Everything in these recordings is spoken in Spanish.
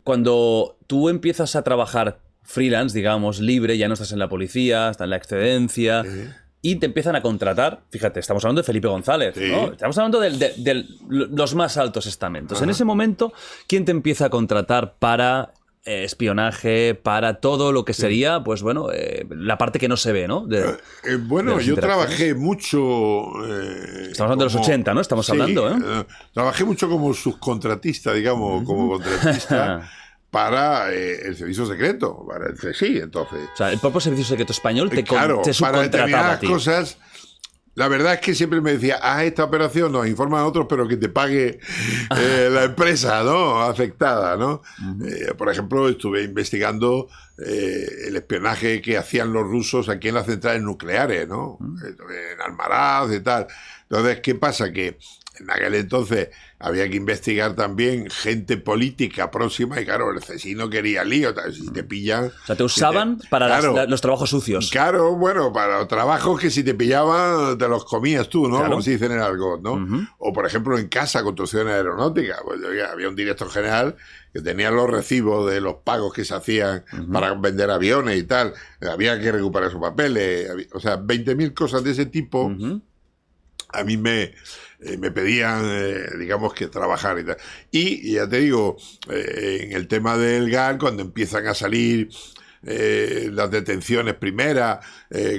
Cuando tú empiezas a trabajar freelance, digamos, libre, ya no estás en la policía, estás en la excedencia, y te empiezan a contratar. Fíjate, estamos hablando de Felipe González, ¿no? Estamos hablando de los más altos estamentos. En ese momento, ¿quién te empieza a contratar para espionaje, para todo lo que sería, pues bueno, la parte que no se ve, ¿no? Bueno, yo trabajé mucho... Estamos hablando de los 80, ¿no? Estamos hablando, ¿eh? Trabajé mucho como subcontratista, digamos, como contratista para el servicio secreto, para el CSI, entonces. O sea, el propio servicio secreto español te subcontrataba para determinadas a ti. cosas. La verdad es que siempre me decía, haz esta operación, nos informan a otros, pero que te pague la empresa, ¿no? Afectada, ¿no? Por ejemplo, estuve investigando el espionaje que hacían los rusos aquí en las centrales nucleares, ¿no? En Almaraz y tal. Entonces, ¿qué pasa? Que en aquel entonces había que investigar también gente política próxima y claro, el CSI no quería lío. Si te pillan... O sea, te usaban para los trabajos sucios. Claro, bueno, para los trabajos que si te pillaban te los comías tú, ¿no? Claro. Como se dice en el argot, ¿no? O por ejemplo en casa, construcciones aeronáuticas. Pues había un director general que tenía los recibos de los pagos que se hacían para vender aviones y tal. Había que recuperar sus papeles. O sea, 20.000 cosas de ese tipo. A mí me pedían, digamos, que trabajar y tal. Y ya te digo, en el tema del GAL, cuando empiezan a salir las detenciones primeras,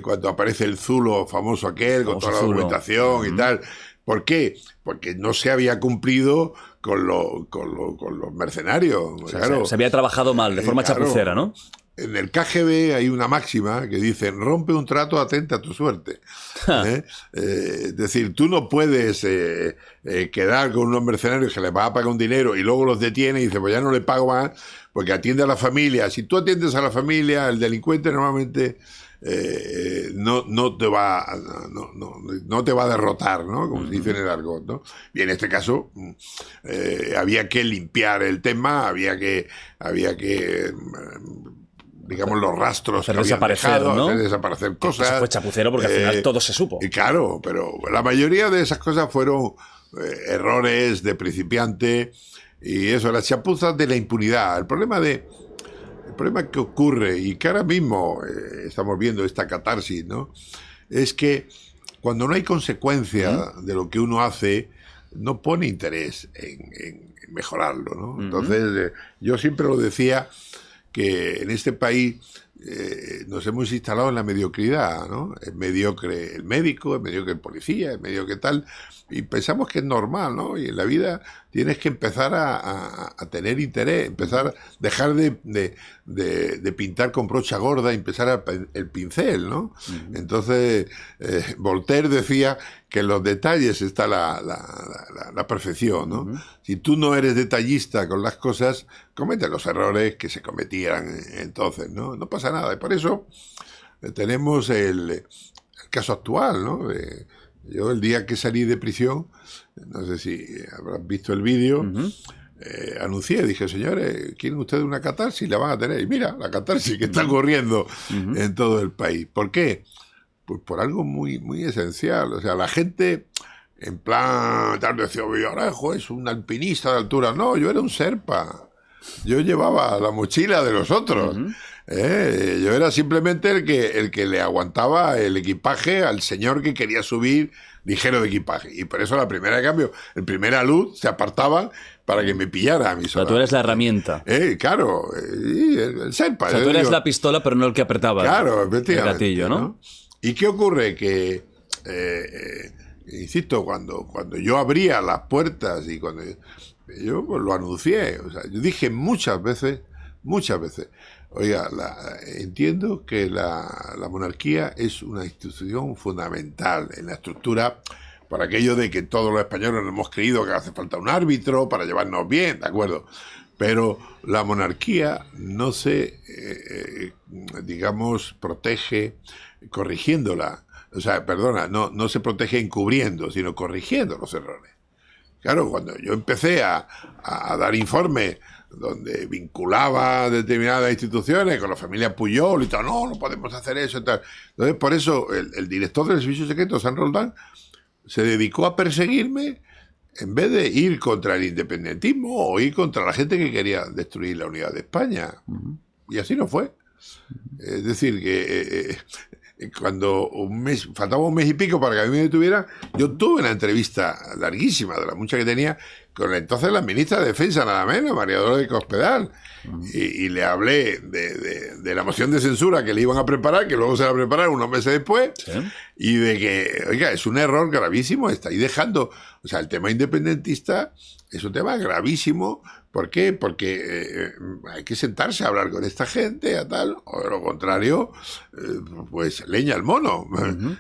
cuando aparece el Zulo famoso aquel, con toda la documentación y tal. ¿Por qué? Porque no se había cumplido con los mercenarios. O sea, claro. se había trabajado mal, de forma chapucera, ¿no? En el KGB hay una máxima que dice, rompe un trato, atenta a tu suerte. Es decir, tú no puedes quedar con unos mercenarios que les vas a pagar un dinero y luego los detiene y dice, pues ya no le pago más, porque atiende a la familia. Si tú atiendes a la familia, el delincuente normalmente no te va a derrotar, ¿no? Como se dice en el argot, ¿no? Y en este caso había que limpiar el tema, había que digamos, los rastros hacer que habían desaparecer, dejado, ¿no? hacer desaparecer cosas. Eso fue chapucero porque al final todo se supo. Y claro, pero la mayoría de esas cosas fueron errores de principiante y eso, las chapuzas de la impunidad. El problema que ocurre y que ahora mismo estamos viendo esta catarsis, ¿no? Es que cuando no hay consecuencia de lo que uno hace, no pone interés en mejorarlo, ¿no? Entonces, yo siempre lo decía que en este país nos hemos instalado en la mediocridad, ¿no? Es mediocre el médico, es mediocre el policía, es mediocre tal, y pensamos que es normal, ¿no? Y en la vida tienes que empezar a tener interés, dejar de pintar con brocha gorda y empezar el pincel, ¿no? Entonces, Voltaire decía que en los detalles está la perfección, ¿no? Si tú no eres detallista con las cosas, cometes los errores que se cometían entonces, ¿no? No pasa nada. Y por eso tenemos el caso actual, ¿no? Yo el día que salí de prisión, no sé si habrán visto el vídeo, anuncié, dije, señores, ¿quieren ustedes una catarsis? La van a tener. Y mira, la catarsis que está ocurriendo en todo el país. ¿Por qué? Pues por algo muy, muy esencial. O sea, la gente, en plan, tal vez decía, Villarejo es un alpinista de altura. No, yo era un serpa. Yo llevaba la mochila de los otros. Yo era simplemente el que le aguantaba el equipaje al señor que quería subir ligero de equipaje. Y por eso la primera de cambio, el primer alud se apartaban para que me pillara a mi soldado. O sea, tú eres la herramienta. Claro, el serpa. O sea, tú eres la pistola, pero no el que apretaba el gatillo, ¿no? ¿Y qué ocurre? Que, insisto, cuando yo abría las puertas y cuando yo pues, lo anuncié, o sea, yo dije muchas veces, oiga, entiendo que la monarquía es una institución fundamental en la estructura, por aquello de que todos los españoles nos hemos creído que hace falta un árbitro para llevarnos bien, ¿de acuerdo? Pero la monarquía no se, digamos, protege corrigiéndola. O sea, perdona, no se protege encubriendo, sino corrigiendo los errores. Claro, cuando yo empecé a dar informes donde vinculaba determinadas instituciones con la familia Pujol y tal, no podemos hacer eso y tal. Entonces, por eso, el director del Servicio Secreto, San Roldán, se dedicó a perseguirme en vez de ir contra el independentismo o ir contra la gente que quería destruir la unidad de España. Y así no fue. Es decir, que cuando faltaba un mes y pico para que a mí me detuvieran, yo tuve una entrevista larguísima, de las muchas que tenía, con entonces la ministra de Defensa, nada menos, María Dolores Cospedal, y le hablé de la moción de censura que le iban a preparar, que luego se la prepararon unos meses después, ¿sí? Y de que, oiga, es un error gravísimo, estáis dejando, o sea, el tema independentista es un tema gravísimo. ¿Por qué? Porque hay que sentarse a hablar con esta gente, a tal, o de lo contrario, pues leña al mono.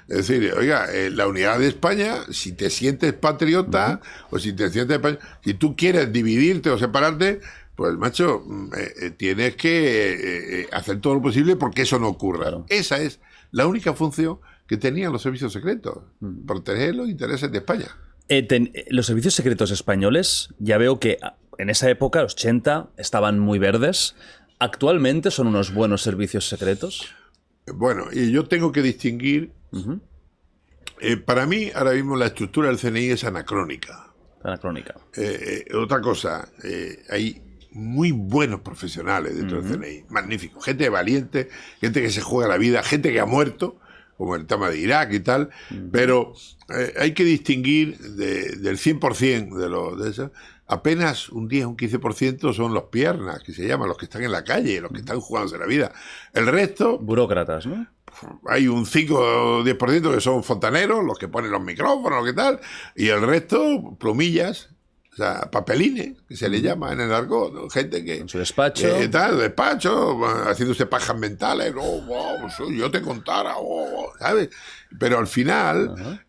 Es decir, oiga, la unidad de España, si te sientes patriota, o si te sientes, si tú quieres dividirte o separarte, pues macho, tienes que hacer todo lo posible porque eso no ocurra. Claro. Esa es la única función que tenían los servicios secretos, proteger los intereses de España. Los servicios secretos españoles, ya veo que en esa época, los 80, estaban muy verdes. ¿Actualmente son unos buenos servicios secretos? Bueno, y yo tengo que distinguir. Para mí, ahora mismo la estructura del CNI es anacrónica. Anacrónica. Otra cosa, hay muy buenos profesionales dentro del CNI, magníficos, gente valiente, gente que se juega la vida, gente que ha muerto, como el tema de Irak y tal, pero hay que distinguir del 100% de eso. Apenas un 10, un 15% son los piernas, que se llaman, los que están en la calle, los que están jugándose la vida. El resto... Burócratas, ¿no? Hay un 5 o 10% que son fontaneros, los que ponen los micrófonos, ¿qué tal? Y el resto, plumillas, o sea, papelines, que se le llama en el argot, ¿no? Gente que... En su despacho. Despacho, haciéndose pajas mentales, yo te contara, ¿sabes? Pero al final,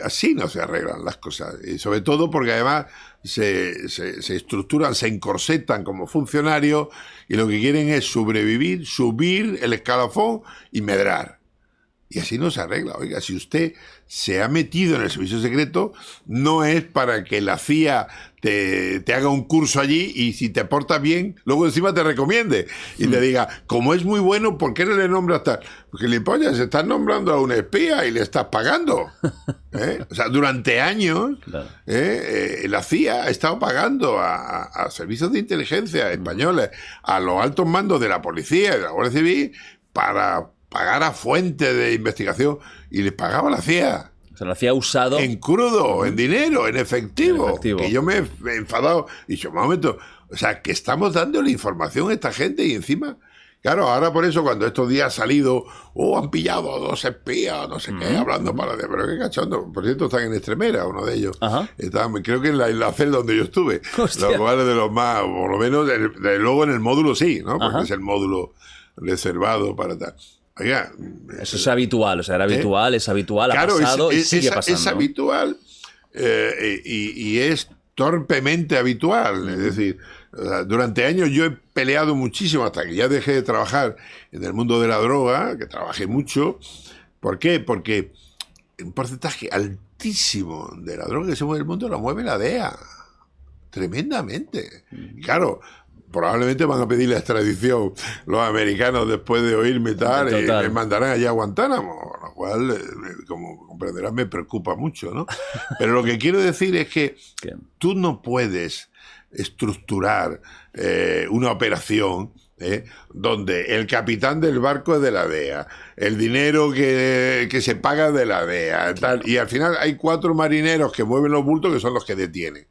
así no se arreglan las cosas. Y sobre todo porque además se estructuran, se encorsetan como funcionarios y lo que quieren es sobrevivir, subir el escalafón y medrar. Y así no se arregla. Oiga, si usted se ha metido en el servicio secreto, no es para que la CIA te haga un curso allí y si te portas bien, luego encima te recomiende y te diga, como es muy bueno, ¿por qué no le nombras tal? Porque le pollas, se estás nombrando a un espía y le estás pagando. O sea, durante años, claro. La CIA ha estado pagando a servicios de inteligencia españoles, a los altos mandos de la policía y de la Guardia Civil, para pagar a fuentes de investigación, y les pagaba la CIA. O sea, lo hacía usado. En crudo, en dinero, en efectivo. Que yo me he enfadado. Y dicho, un momento, o sea, que estamos dándole información a esta gente y encima... Claro, ahora por eso cuando estos días ha salido, han pillado a 2 espías, no sé qué, hablando para... Pero qué cachondo. Por cierto, están en Extremera, uno de ellos. Creo que en la celda donde yo estuve. Hostia. Lo cual es de los más, por lo menos, luego en el módulo sí, ¿no? Porque es el módulo reservado para tal. Oiga, eso es habitual, o sea, era habitual, es habitual, claro, ha pasado y sigue pasando. Es habitual y es torpemente habitual. Es decir, durante años yo he peleado muchísimo hasta que ya dejé de trabajar en el mundo de la droga, que trabajé mucho. ¿Por qué? Porque un porcentaje altísimo de la droga que se mueve en el mundo la mueve la DEA. Tremendamente. Claro, probablemente van a pedir la extradición los americanos después de oírme tal y me mandarán allá a Guantánamo, lo cual, como comprenderás, me preocupa mucho, ¿no? Pero lo que quiero decir es que tú no puedes estructurar una operación donde el capitán del barco es de la DEA, el dinero que se paga de la DEA, tal, y al final hay 4 marineros que mueven los bultos que son los que detienen.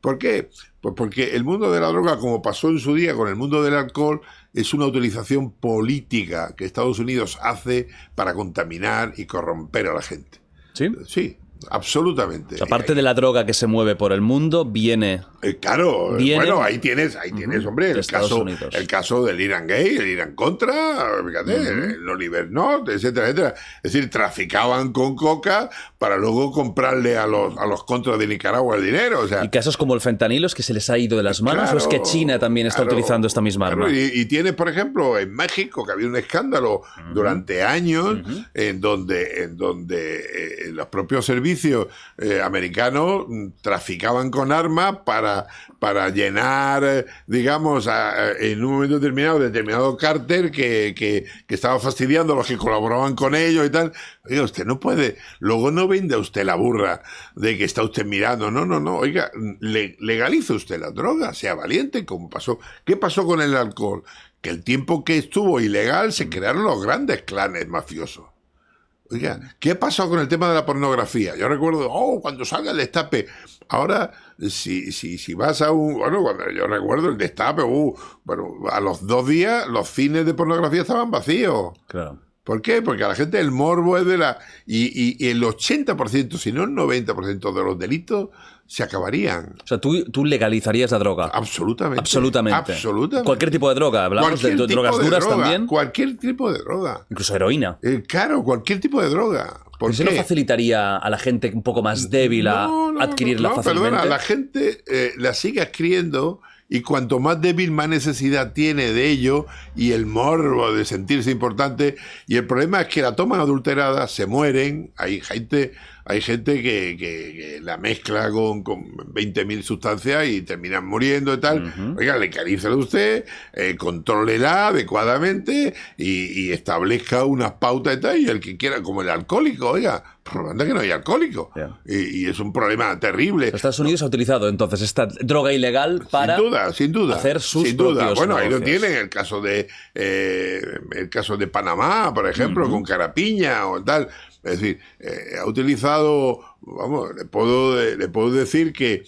¿Por qué? Pues porque el mundo de la droga, como pasó en su día con el mundo del alcohol, es una utilización política que Estados Unidos hace para contaminar y corromper a la gente. ¿Sí? Sí, absolutamente. O sea, aparte de la droga que se mueve por el mundo, viene... Claro, bueno, ahí tienes, hombre, el caso del Irán Gay, el Irán Contra, fíjate, el Oliver North, etcétera, etcétera. Es decir, traficaban con coca para luego comprarle a los contras de Nicaragua el dinero. O sea, y casos como el fentanilo, ¿es que se les ha ido de las manos? Claro, ¿O es que China también está utilizando esta misma arma? Y tienes, por ejemplo, en México, que había un escándalo durante años en donde los propios servicios servicios americanos traficaban con armas para llenar, digamos, en un momento determinado cártel que estaba fastidiando a los que colaboraban con ellos y tal. Oiga, usted no puede, luego no venda usted la burra de que está usted mirando, no, oiga, legalice usted la droga, sea valiente, como pasó. ¿Qué pasó con el alcohol? Que el tiempo que estuvo ilegal se crearon los grandes clanes mafiosos. Oiga, ¿qué pasó con el tema de la pornografía? Yo recuerdo, cuando salga el Destape. Ahora, si vas a cuando yo recuerdo el Destape, a los 2 días los cines de pornografía estaban vacíos. Claro. ¿Por qué? Porque a la gente el morbo es de la... Y el 80%, si no el 90% de los delitos se acabarían. O sea, tú legalizarías la droga. Absolutamente. Absolutamente. Cualquier tipo de droga. Hablamos de drogas duras también. Cualquier tipo de droga. Incluso heroína. Claro, cualquier tipo de droga. ¿Por ¿Eso no facilitaría a la gente un poco más débil a adquirirla fácilmente? Perdona, la gente la sigue adquiriendo y cuanto más débil, más necesidad tiene de ello y el morbo de sentirse importante. Y el problema es que la toman adulterada, se mueren, hay gente que la mezcla con 20.000 sustancias y terminan muriendo y tal. Oiga, legalícela usted, contrólela adecuadamente y establezca unas pautas y tal, y el que quiera, como el alcohólico, oiga, anda que no hay alcohólico. Yeah. Y es un problema terrible. Estados Unidos ha utilizado entonces esta droga ilegal para sin duda, hacer sus propios Bueno, negocios. ahí lo tienen, el caso de Panamá, por ejemplo, con Carapiña o tal. Es decir, ha utilizado, le puedo decir que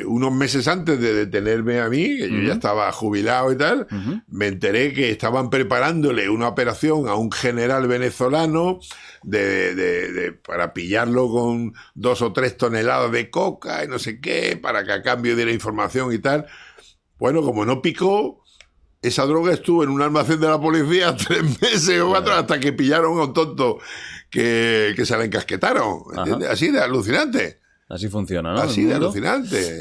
unos meses antes de detenerme a mí, que yo ya estaba jubilado y tal, me enteré que estaban preparándole una operación a un general venezolano para pillarlo con 2 o 3 toneladas de coca y no sé qué, para que a cambio diera información y tal. Bueno, como no picó, esa droga estuvo en un almacén de la policía 3 meses o 4 hasta que pillaron a un tonto que se la encasquetaron. ¿Entiendes? Así de alucinante. Así funciona, ¿no? Así de alucinante.